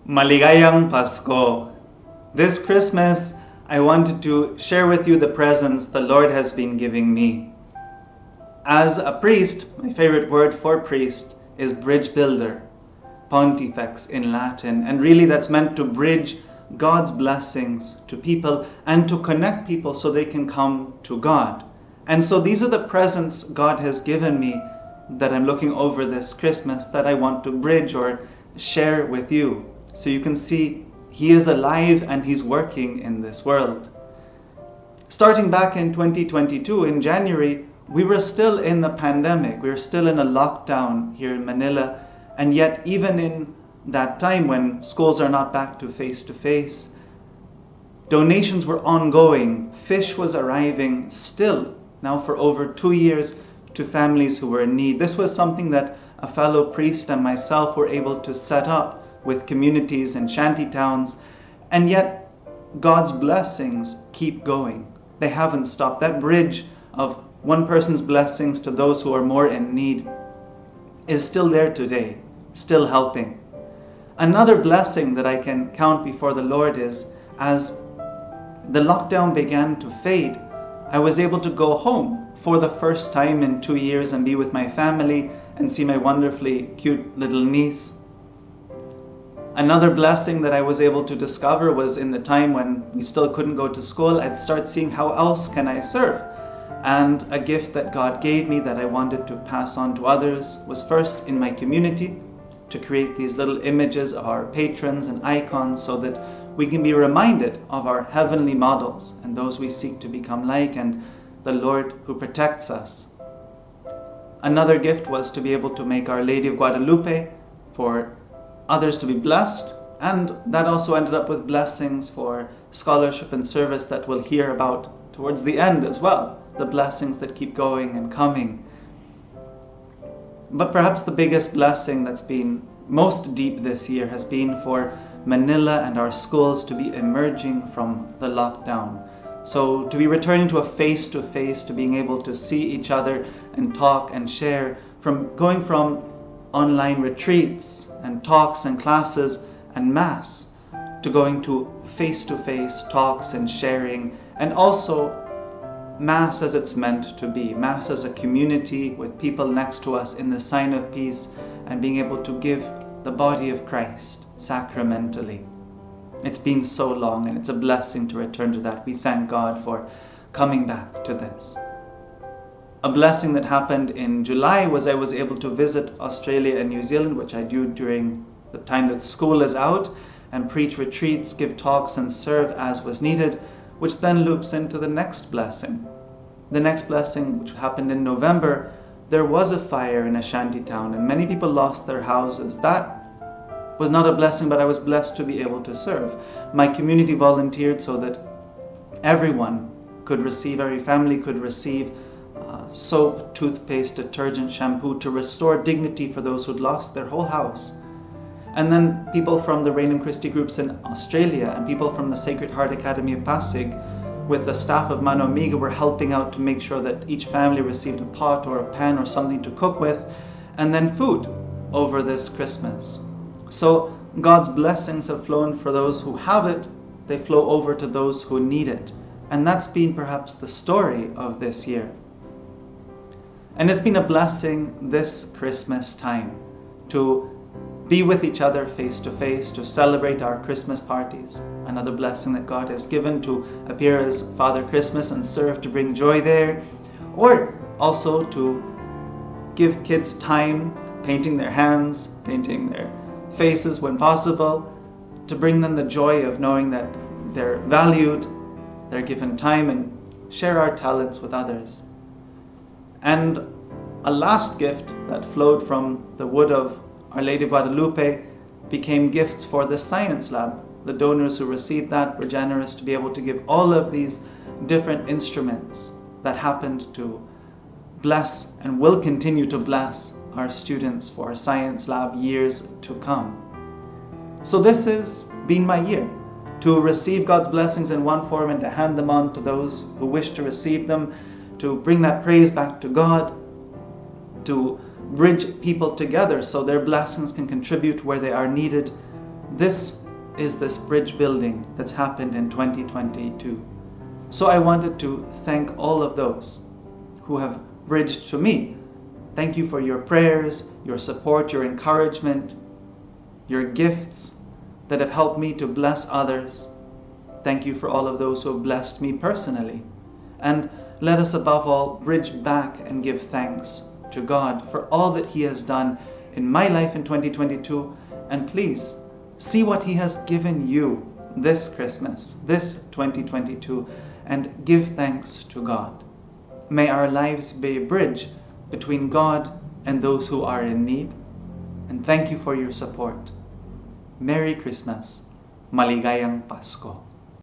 Maligayang Pasko. This Christmas, I wanted to share with you the presents the Lord has been giving me. As a priest, my favorite word for priest is bridge builder, pontifex in Latin, and really that's meant to bridge God's blessings to people and to connect people so they can come to God. And so these are the presents God has given me that I'm looking over this Christmas that I want to bridge or share with you. So you can see He is alive and He's working in this world. Starting back in 2022, in January, we were still in the pandemic. We were still in a lockdown here in Manila. And yet, even in that time when schools are not back to face, donations were ongoing. Fish was arriving still, now for over 2 years, to families who were in need. This was something that a fellow priest and myself were able to set up with communities and shanty towns, and yet God's blessings keep going. They haven't stopped. That bridge of one person's blessings to those who are more in need is still there today, still helping. Another blessing that I can count before the Lord is, as the lockdown began to fade, I was able to go home for the first time in 2 years and be with my family and see my wonderfully cute little niece. Another blessing that I was able to discover was in the time when we still couldn't go to school, I'd start seeing how else can I serve. And a gift that God gave me that I wanted to pass on to others was first in my community, to create these little images of our patrons and icons so that we can be reminded of our heavenly models and those we seek to become like, and the Lord who protects us. Another gift was to be able to make Our Lady of Guadalupe for others to be blessed, and that also ended up with blessings for scholarship and service that we'll hear about towards the end as well, the blessings that keep going and coming. But perhaps the biggest blessing that's been most deep this year has been for Manila and our schools to be emerging from the lockdown. So to be returning to a face-to-face, to being able to see each other and talk and share, from going from online retreats and talks and classes and mass to going to face-to-face talks and sharing, and also Mass as it's meant to be, Mass as a community with people next to us in the sign of peace, and being able to give the body of Christ sacramentally. It's been so long, and it's a blessing to return to that. We thank God for coming back to this. A blessing that happened in July was I was able to visit Australia and New Zealand, which I do during the time that school is out, and preach retreats, give talks, and serve as was needed, which then loops into the next blessing. The next blessing, which happened in November, there was a fire in a shanty town and many people lost their houses. That was not a blessing, but I was blessed to be able to serve. My community volunteered so that every family could receive soap, toothpaste, detergent, shampoo to restore dignity for those who'd lost their whole house. And then people from the Regnum Christi groups in Australia and people from the Sacred Heart Academy of Pasig with the staff of Mano Amiga were helping out to make sure that each family received a pot or a pan or something to cook with, and then food over this Christmas. So God's blessings have flown for those who have it, they flow over to those who need it. And that's been perhaps the story of this year. And it's been a blessing this Christmas time to be with each other face to face, to celebrate our Christmas parties. Another blessing that God has given, to appear as Father Christmas and serve to bring joy there. Or also to give kids time, painting their hands, painting their faces when possible, to bring them the joy of knowing that they're valued, they're given time, and share our talents with others. And a last gift that flowed from the wood of Our Lady of Guadalupe became gifts for the science lab. The donors who received that were generous to be able to give all of these different instruments that happened to bless and will continue to bless our students for our science lab years to come. So this has been my year, to receive God's blessings in one form and to hand them on to those who wish to receive them, to bring that praise back to God, to bridge people together so their blessings can contribute where they are needed, this is this bridge building that's happened in 2022. So I wanted to thank all of those who have bridged to me. Thank you for your prayers, your support, your encouragement, your gifts that have helped me to bless others. Thank you for all of those who have blessed me personally. And let us above all bridge back and give thanks to God for all that He has done in my life in 2022. And please see what He has given you this Christmas, this 2022, and give thanks to God. May our lives be a bridge between God and those who are in need. And thank you for your support. Merry Christmas. Maligayang Pasko.